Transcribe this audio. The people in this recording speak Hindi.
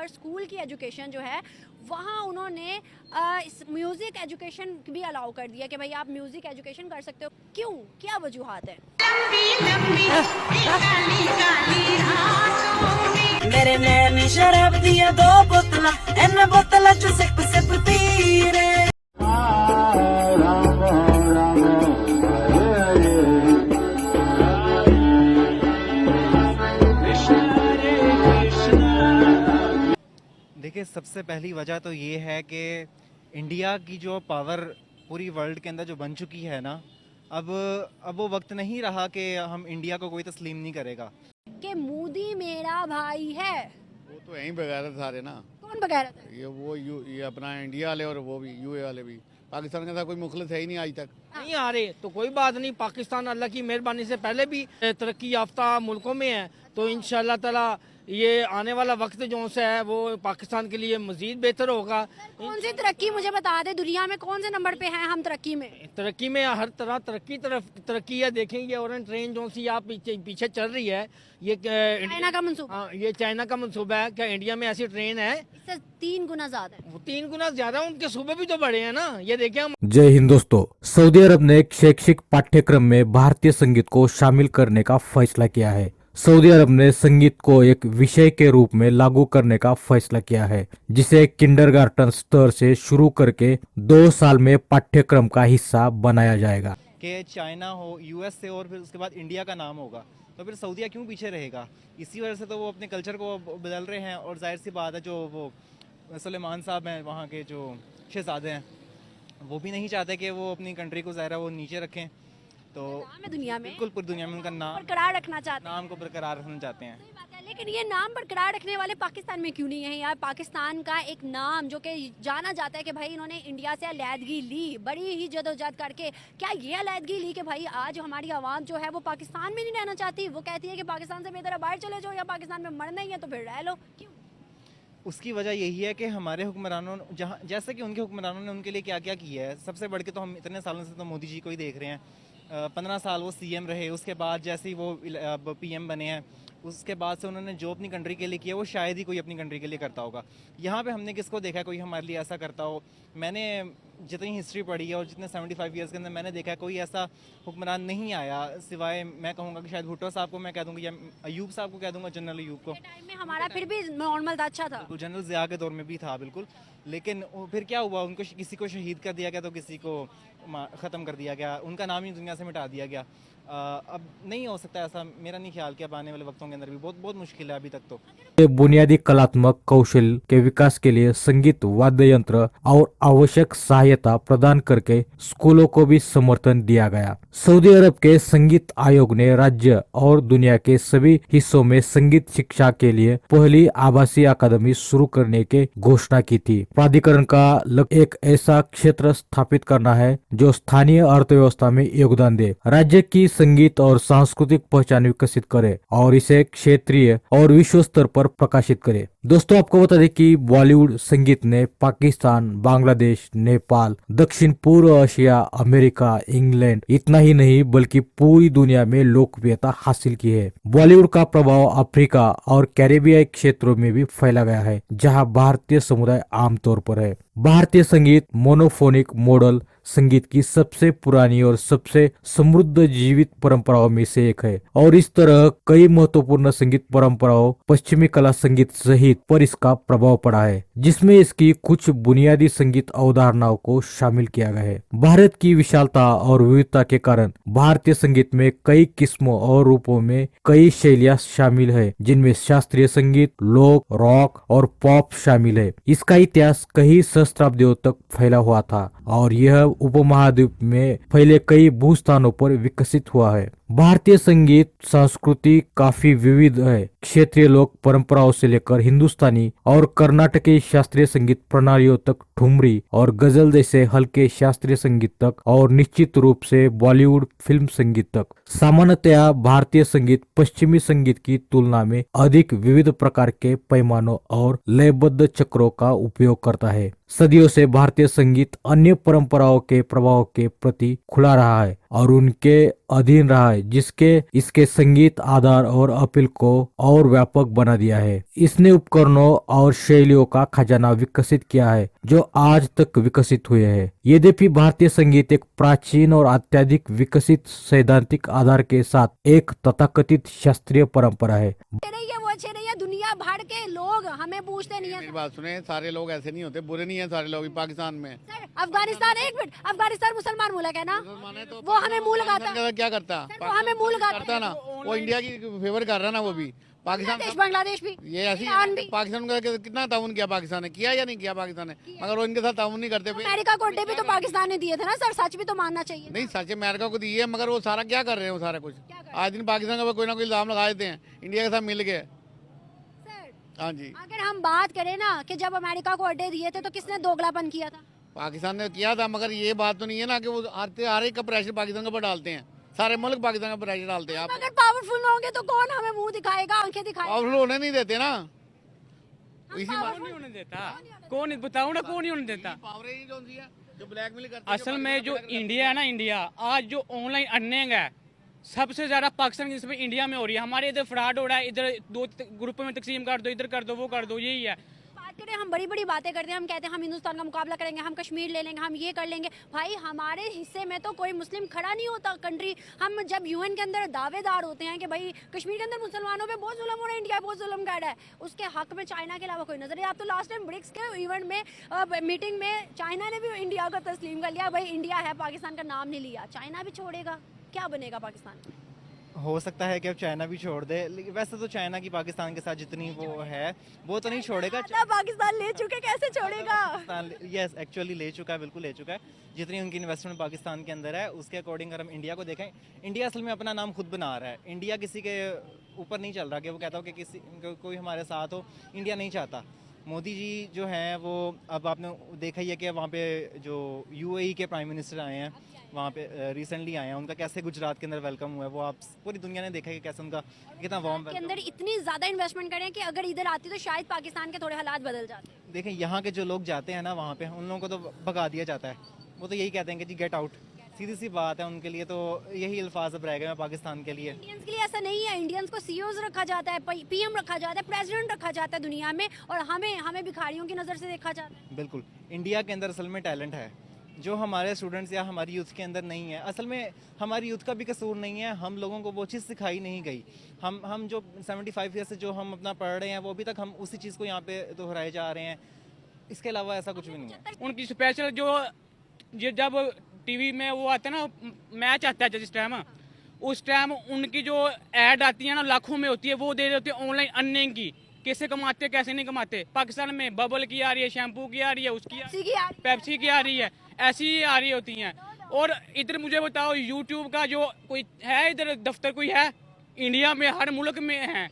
पर स्कूल की एजुकेशन जो है वहाँ उन्होंने इस म्यूज़िक एजुकेशन भी अलाउ कर दिया कि भाई आप म्यूज़िक एजुकेशन कर सकते हो। क्यों, क्या वजूहात है? मेरे नैनी शराब दिया दो बोतला इन बोतला च सिप सिप पी रे। देखिए, सबसे पहली वजह तो ये है कि इंडिया की जो पावर पूरी वर्ल्ड के अंदर जो बन चुकी है ना, अब वो वक्त नहीं रहा कि हम इंडिया को कोई तस्लीम नहीं करेगा। कि मोदी मेरा भाई है। वो तो यहीं बगैरत सारे ना, कौन बगैरत है? ये अपना इंडिया वाले और वो भी यूए वाले भी। पाकिस्तान के साथ कोई मुखलिस है ही नहीं आज तक। नहीं आ रहे तो कोई बात नहीं, पाकिस्तान अल्लाह की मेहरबानी से पहले भी तरक्की याफ्ता मुल्कों में है, तो इंशाल्लाह ताला ये आने वाला वक्त जो सा है वो पाकिस्तान के लिए मजीद बेहतर होगा। कौन सी तरक्की मुझे बता दे, दुनिया में कौन से नंबर पे हैं हम तरक्की में? तरक्की में हर तरह तरक्की है। देखेंगे और ट्रेन जो सी आप पीछे चल रही है, ये चाइना का मंसूबा। हाँ, ये चाइना का मंसूबा है। क्या इंडिया में ऐसी ट्रेन है? इससे 3 गुना ज्यादा है। वो 3 गुना ज्यादा, उनके सूबे भी तो बड़े हैं ना। ये देखें हम। जय हिंद दोस्तों, सऊदी अरब ने शैक्षिक पाठ्यक्रम में भारतीय संगीत को शामिल करने का फैसला किया है। सऊदी अरब ने संगीत को एक विषय के रूप में लागू करने का फैसला किया है, जिसे किंडरगार्टन स्तर से शुरू करके 2 साल में पाठ्यक्रम का हिस्सा बनाया जाएगा। कि चाइना हो, यूएस से, और फिर उसके बाद इंडिया का नाम होगा, तो फिर सऊदीया क्यों पीछे रहेगा? इसी वजह से तो वो अपने कल्चर को बदल रहे हैं। और जाहिर सी बात है, जो वो सुलेमान साहब हैं, वहाँ के जो शहजादे हैं, वो भी नहीं चाहते कि वो अपनी कंट्री को ज़ाहिर है वो नीचे रखें। तो नाम है दुनिया में, बिल्कुल पूरी दुनिया में उनका नाम बरकरार रखना चाहते हैं। नाम को बरकरार रखना चाहते हैं। सही बात है, लेकिन ये नाम बरकरार रखने वाले पाकिस्तान में क्यों नहीं है यार? पाकिस्तान का एक नाम जो कि जाना जाता है कि भाई इन्होंने इंडिया से अलहदगी ली, बड़ी ही जदोजहद करके। क्या ये अलहदगी ली कि भाई आज हमारी आवाम जो है वो पाकिस्तान में नहीं रहना चाहती? वो कहती है कि पाकिस्तान से बेहतर है बाहर चले जाओ, या पाकिस्तान में मरना ही है तो फिर रह लो। क्यों? उसकी वजह यही है कि हमारे हुक्मरानों, जहाँ जैसे कि उनके हुक्मरानों ने उनके लिए क्या क्या किया है। सबसे बढ़ के तो हम इतने सालों से तो मोदी जी को ही देख रहे हैं। 15 साल वो सीएम रहे, उसके बाद जैसे ही वो पीएम बने हैं, उसके बाद से उन्होंने जो अपनी कंट्री के लिए किया वो शायद ही कोई अपनी कंट्री के लिए करता होगा। यहाँ पे हमने किसको देखा है कोई हमारे लिए ऐसा करता हो? मैंने जितनी हिस्ट्री पढ़ी है और जितने 75 ईयर्स के अंदर मैंने देखा है, कोई ऐसा हुक्मरान नहीं आया, सिवाय मैं कहूँगा कि शायद भुट्टो साहब को मैं कह दूँगा, या अयूब साहब को कह दूँगा, जनरल अयूब को। टाइम में हमारा फिर भी नॉर्मल था, अच्छा था। बिल्कुल, जनरल ज़िया के दौर में भी था बिल्कुल। लेकिन फिर क्या हुआ, उनको किसी को शहीद कर दिया गया तो किसी को ख़त्म कर दिया गया, उनका नाम ही दुनिया से मिटा दिया गया। अब नहीं हो सकता ऐसा, मेरा नहीं ख्याल कि अब आने वाले वक्तों के अंदर भी बहुत मुश्किल है अभी तक तो। ये बुनियादी कलात्मक कौशल के विकास के लिए संगीत वाद्य यंत्र और आवश्यक सहायता प्रदान करके स्कूलों को भी समर्थन दिया गया। सऊदी अरब के संगीत आयोग ने राज्य और दुनिया के सभी हिस्सों में संगीत शिक्षा के लिए पहली आभासी अकादमी शुरू करने की घोषणा की थी। प्राधिकरण का लक्ष्य एक ऐसा क्षेत्र स्थापित करना है जो स्थानीय अर्थव्यवस्था में योगदान दे, राज्य की संगीत और सांस्कृतिक पहचान विकसित करे और इसे क्षेत्रीय और विश्व स्तर पर प्रकाशित करे। दोस्तों, आपको बता दें कि बॉलीवुड संगीत ने पाकिस्तान, बांग्लादेश, नेपाल, दक्षिण पूर्व एशिया, अमेरिका, इंग्लैंड, इतना ही नहीं बल्कि पूरी दुनिया में लोकप्रियता हासिल की है। बॉलीवुड का प्रभाव अफ्रीका और कैरेबियाई क्षेत्रों में भी फैला गया है, जहां भारतीय समुदाय आमतौर पर है। भारतीय संगीत मोनोफोनिक मॉडल संगीत की सबसे पुरानी और सबसे समृद्ध जीवित परंपराओं में से एक है, और इस तरह कई महत्वपूर्ण संगीत परंपराओं, पश्चिमी कला संगीत सहित पर इसका प्रभाव पड़ा है, जिसमें इसकी कुछ बुनियादी संगीत अवधारणाओं को शामिल किया गया है। भारत की विशालता और विविधता के कारण भारतीय संगीत में कई किस्मों और रूपों में कई शैलियां शामिल है, जिनमें शास्त्रीय संगीत, लोक, रॉक और पॉप शामिल है। इसका इतिहास कई सहस्त्राब्दियों तक फैला हुआ था और यह उपमहाद्वीप में फैले कई भूस्थानों पर विकसित हुआ है। भारतीय संगीत संस्कृति काफी विविध है। क्षेत्रीय लोक परंपराओं से लेकर हिंदुस्तानी और कर्नाटकी शास्त्रीय संगीत प्रणालियों तक, ठुमरी और गजल जैसे हल्के शास्त्रीय संगीत तक, और निश्चित रूप से बॉलीवुड फिल्म संगीत तक। सामान्यतया भारतीय संगीत पश्चिमी संगीत की तुलना में अधिक विविध प्रकार के पैमानों और लयबद्ध चक्रों का उपयोग करता है। सदियों से भारतीय संगीत अन्य परंपराओं के प्रभाव के प्रति खुला रहा है और उनके अधीन रहा है, जिसके इसके संगीत आधार और अपील को और व्यापक बना दिया है। इसने उपकरणों और शैलियों का खजाना विकसित किया है जो आज तक विकसित हुए हैं। यद्यपि भारतीय संगीत एक प्राचीन और अत्यधिक विकसित सैद्धांतिक आधार के साथ एक तथाकथित शास्त्रीय परंपरा है। अच्छे नहीं है वो, अच्छे नहीं है, दुनिया भर के लोग हमें पूछते नहीं मेरी है। बात सुने, सारे लोग ऐसे नहीं होते, बुरे नहीं है सारे लोग पाकिस्तान में। सर अफगानिस्तान, एक मिनट, अफगानिस्तान मुसलमान मुल्क है ना, मुसलमान है तो वो हमें मुंह लगाता है। पाकिस्तान क्या करता? सर, वो हमें मुंह लगाता करता ना, वो इंडिया की फेवर कर रहा ना, वो भी पाकिस्तान बांग्लादेश भी, ये ऐसी ईरान भी। पाकिस्तान का कितना ताउन किया पाकिस्तान ने, किया या नहीं किया पाकिस्तान ने, मगर वो इनके साथ ताउन नहीं करते। अमेरिका को अड्डे भी तो पाकिस्तान ने दिए थे ना सर, सच भी तो मानना चाहिए। नहीं, सच अमेरिका को दी है, मगर वो सारा क्या कर रहे हैं, वो सारा कुछ आज दिन पाकिस्तान का कोई ना कोई इल्जाम लगा देते हैं इंडिया के साथ मिल के। सर हाँ जी, अगर हम बात करें ना कि जब अमेरिका को अड्डे दिए थे तो किसने दोगलापन किया था? पाकिस्तान ने किया था, मगर ये बात तो नहीं है ना कि वो हर एक का प्रेशर पाकिस्तान के ऊपर डालते हैं, सारे मुल्क पाकिस्तान का प्रेशर डालते हैं। आप अगर पावरफुल होंगे तो कौन हमें मुंह दिखाएगा, आंखें दिखाएगा? पावरफुल होने नहीं देते ना, इसी कौन नहीं होने देता, कौन बताओ ना, कौन नहीं होने देता। पावर ही जो है जो ब्लैकमेल करते हैं, असल में जो इंडिया है ना, इंडिया आज जो ऑनलाइन अर्निंग है सबसे ज्यादा पाकिस्तान की इंडिया में हो रही है। हमारे इधर फ्रॉड हो रहा है, इधर दो ग्रुपों में तकसीम कर दो, इधर कर दो, वो कर दो, यही है। बात करें, हम बड़ी बड़ी बातें करते हैं, हम कहते हैं हम हिंदुस्तान का मुकाबला करेंगे, हम कश्मीर ले लेंगे, हम ये कर लेंगे। भाई हमारे हिस्से में तो कोई मुस्लिम खड़ा नहीं होता कंट्री। हम जब यूएन के अंदर दावेदार होते हैं कि भाई कश्मीर के अंदर मुसलमानों पे बहुत जुल्म हो रहा है, इंडिया बहुत जुल्म कर रहा है, उसके हक में चाइना के अलावा कोई नजर नहीं। आप तो लास्ट टाइम ब्रिक्स के इवेंट में मीटिंग में चाइना ने भी इंडिया को तस्लीम कर लिया, भाई इंडिया है, पाकिस्तान का नाम नहीं लिया। चाइना भी छोड़ेगा, क्या बनेगा पाकिस्तान? हो सकता है कि अब चाइना भी छोड़ दे, लेकिन वैसे तो चाइना की पाकिस्तान के साथ जितनी वो है वो तो नहीं छोड़ेगा। पाकिस्तान ले चुके, कैसे छोड़ेगा? यस, एक्चुअली ले चुका है, बिल्कुल ले चुका है। जितनी उनकी इन्वेस्टमेंट पाकिस्तान के अंदर है उसके अकॉर्डिंग अगर हम इंडिया को देखें, इंडिया असल में अपना नाम खुद बना रहा है। इंडिया किसी के ऊपर नहीं चल रहा कि वो कहता हो कि किसी कोई हमारे साथ हो, इंडिया नहीं चाहता। मोदी जी जो हैं वो, अब आपने देखा ही है कि वहाँ पे जो यूएई के प्राइम मिनिस्टर आए हैं, वहाँ पे रिसेंटली आए हैं, उनका कैसे गुजरात के अंदर वेलकम हुआ है, वो आप पूरी दुनिया ने देखा है कि कैसे उनका कितना वार्म के अंदर इतनी ज्यादा इन्वेस्टमेंट करें कि अगर इधर आती तो शायद पाकिस्तान के थोड़े हालात बदल जाते। देखें यहाँ के जो लोग जाते हैं ना वहाँ पे, उन लोगों को तो भगा दिया जाता है। वो तो यही कहते हैं कि जी गेट आउट, सीधी सी बात है। उनके लिए तो यही अल्फाज अब रह गए हैं पाकिस्तान के लिए। इंडियंस के लिए ऐसा नहीं है, इंडियंस को सीईओज रखा जाता है, पीएम रखा जाता है, प्रेसिडेंट रखा जाता है दुनिया में, और हमें भिखारियों की नज़र से देखा जाता है। बिल्कुल, इंडिया के अंदर असल में टैलेंट है जो हमारे स्टूडेंट्स या हमारी यूथ के अंदर नहीं है। असल में हमारी यूथ का भी कसूर नहीं है, हम लोगों को वो चीज़ सिखाई नहीं गई। हम जो 75 ईयर से जो हम अपना पढ़ रहे हैं वो अभी तक हम उसी चीज़ को यहाँ पे दोहराए जा रहे हैं। इसके अलावा ऐसा कुछ भी नहीं है। उनकी स्पेशल जो जब टीवी में वो आता है ना, मैच आता है जिस टाइम, उस टाइम उनकी जो एड आती है ना, लाखों में होती है, वो दे देते हैं ऑनलाइन अर्निंग की, कैसे कमाते कैसे नहीं कमाते। पाकिस्तान में बबल की आ रही है, शैम्पू की आ रही है, उसकी पेप्सी की आ रही है, ऐसी ही आ रही होती हैं। और इधर मुझे बताओ, यूट्यूब का जो कोई है इधर दफ्तर कोई है? इंडिया में हर मुल्क में है।